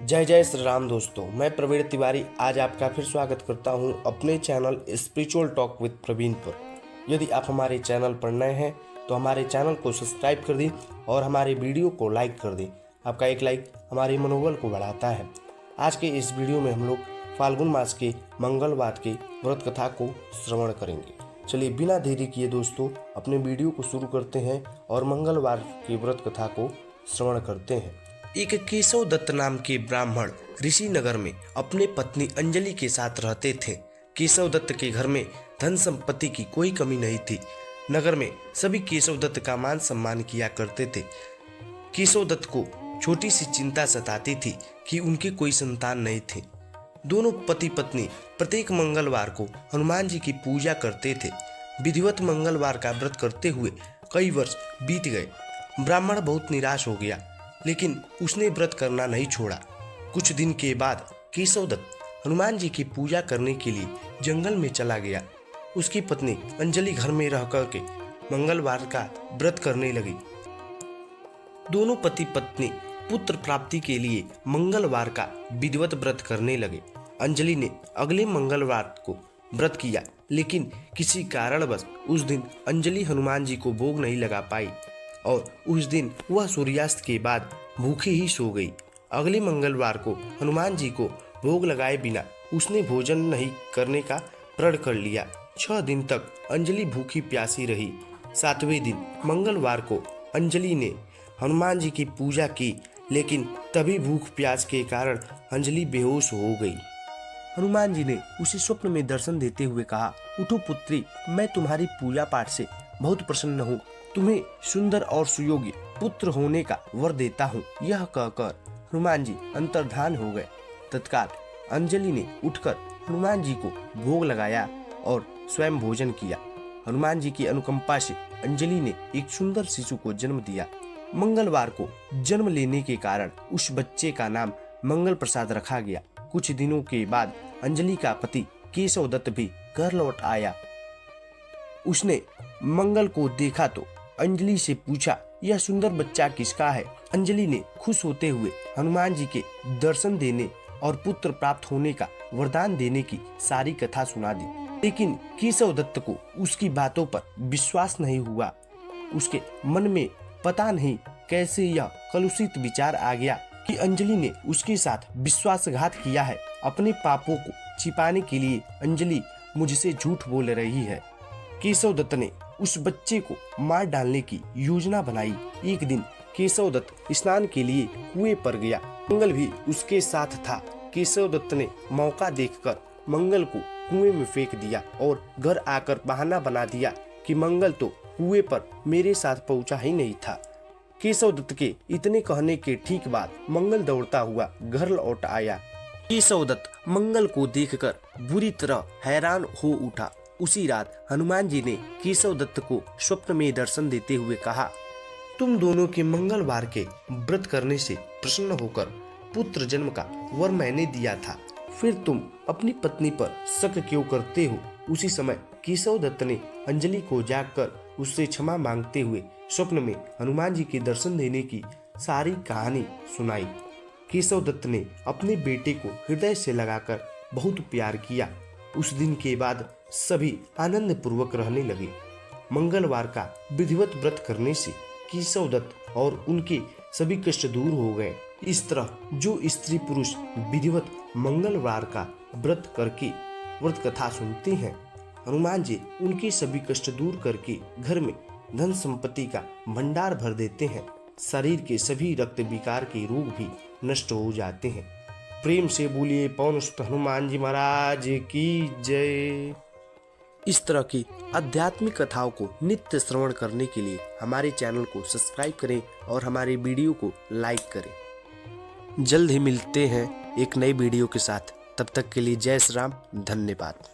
जय जय श्री राम दोस्तों, मैं प्रवीण तिवारी आज आपका फिर स्वागत करता हूं अपने channel spiritual talk with Praveen पर। यदि आप हमारे चैनल पर नए हैं तो हमारे चैनल को सब्सक्राइब कर दें और हमारे वीडियो को लाइक कर दें। आपका एक लाइक हमारे मनोबल को बढ़ाता है। आज के इस वीडियो में हम लोग फाल्गुन मास के मंगलवार की व्रत कथा को श्रवण करेंगे। चलिए बिना देरी किए दोस्तों अपने वीडियो को शुरू करते हैं और मंगलवार की व्रत कथा को श्रवण करते हैं। एक केशव दत्त नाम के ब्राह्मण ऋषि नगर में अपने पत्नी अंजलि के साथ रहते थे। केशव दत्त के घर में धन संपत्ति की कोई कमी नहीं थी। नगर में सभी केशव दत्त का मान सम्मान किया करते थे। केशव दत्त को छोटी सी चिंता सताती थी कि उनके कोई संतान नहीं थे। दोनों पति पत्नी प्रत्येक मंगलवार को हनुमान जी की पूजा करते थे। विधिवत मंगलवार का व्रत करते हुए कई वर्ष बीत गए। ब्राह्मण बहुत निराश हो गया, लेकिन उसने व्रत करना नहीं छोड़ा। कुछ दिन के बाद केशव दत्त हनुमान जी की पूजा करने के लिए जंगल में चला गया। उसकी पत्नी अंजलि घर में रह करके मंगलवार का व्रत करने लगी। दोनों पति पत्नी पुत्र प्राप्ति के लिए मंगलवार का विधिवत व्रत करने लगे। अंजलि ने अगले मंगलवार को व्रत किया, लेकिन किसी कारणवश उस दिन अंजलि हनुमान जी को भोग नहीं लगा पाई और उस दिन वह सूर्यास्त के बाद भूखी ही सो गई। अगले मंगलवार को हनुमान जी को भोग लगाए बिना उसने भोजन नहीं करने का प्रण कर लिया। 6 दिन तक अंजलि भूखी प्यासी रही। 7वें दिन मंगलवार को अंजलि ने हनुमान जी की पूजा की, लेकिन तभी भूख प्यास के कारण अंजलि बेहोश हो गई। हनुमान जी ने उसे स्वप्न में दर्शन देते हुए कहा, उठो पुत्री, मैं तुम्हारी पूजा पाठ से बहुत प्रसन्न हूँ। तुम्हें सुंदर और सुयोग्य पुत्र होने का वर देता हूँ। यह कहकर हनुमान जी अंतर्धान हो गए। तत्काल अंजलि ने उठकर हनुमान जी को भोग लगाया और स्वयं भोजन किया। हनुमान जी की अनुकंपा से अंजलि ने एक सुंदर शिशु को जन्म दिया। मंगलवार को जन्म लेने के कारण उस बच्चे का नाम मंगल प्रसाद रखा गया। कुछ दिनों के बाद अंजलि का पति केशव दत्त भी घर लौट आया। उसने मंगल को देखा तो अंजलि से पूछा, यह सुंदर बच्चा किसका है? अंजलि ने खुश होते हुए हनुमान जी के दर्शन देने और पुत्र प्राप्त होने का वरदान देने की सारी कथा सुना दी। लेकिन केशव दत्त को उसकी बातों पर विश्वास नहीं हुआ। उसके मन में पता नहीं कैसे यह कलुषित विचार आ गया कि अंजलि ने उसके साथ विश्वासघात किया है। अपने पापों को छिपाने के लिए अंजलि मुझसे झूठ बोल रही है। केशव दत्त ने उस बच्चे को मार डालने की योजना बनाई। एक दिन केशव दत्त स्नान के लिए कुएं पर गया। मंगल भी उसके साथ था। केशव दत्त ने मौका देखकर मंगल को कुएं में फेंक दिया और घर आकर बहाना बना दिया कि मंगल तो कुएं पर मेरे साथ पहुंचा ही नहीं था। केशव दत्त के इतने कहने के ठीक बाद मंगल दौड़ता हुआ घर लौट आया। केशव दत्त मंगल को देखकर बुरी तरह हैरान हो उठा। उसी रात हनुमान जी ने केशव दत्त को स्वप्न में दर्शन देते हुए कहा, तुम दोनों के मंगलवार के व्रत करने से प्रसन्न होकर पुत्र जन्म का वर मैंने दिया था, फिर तुम अपनी पत्नी पर शक क्यों करते हो? उसी समय केशव दत्त ने अंजलि को जागकर उससे क्षमा मांगते हुए स्वप्न में हनुमान जी के दर्शन देने की सारी कहानी सुनाई। केशव दत्त ने अपने बेटे को हृदय से लगाकर बहुत प्यार किया। उस दिन के बाद सभी आनंद पूर्वक रहने लगे। मंगलवार का विधिवत व्रत करने से केशव दत्त और उनके सभी कष्ट दूर हो गए। इस तरह जो स्त्री पुरुष विधिवत मंगलवार का व्रत करके व्रत कथा सुनते हैं, हनुमान जी उनके सभी कष्ट दूर करके घर में धन संपत्ति का भंडार भर देते हैं। शरीर के सभी रक्त विकार के रोग भी नष्ट हो जाते हैं। प्रेम से बोलिए पवन सुत हनुमान जी महाराज की जय। इस तरह की आध्यात्मिक कथाओं को नित्य श्रवण करने के लिए हमारे चैनल को सब्सक्राइब करें और हमारे वीडियो को लाइक करें। जल्द ही मिलते हैं एक नई वीडियो के साथ। तब तक के लिए जय श्री राम, धन्यवाद।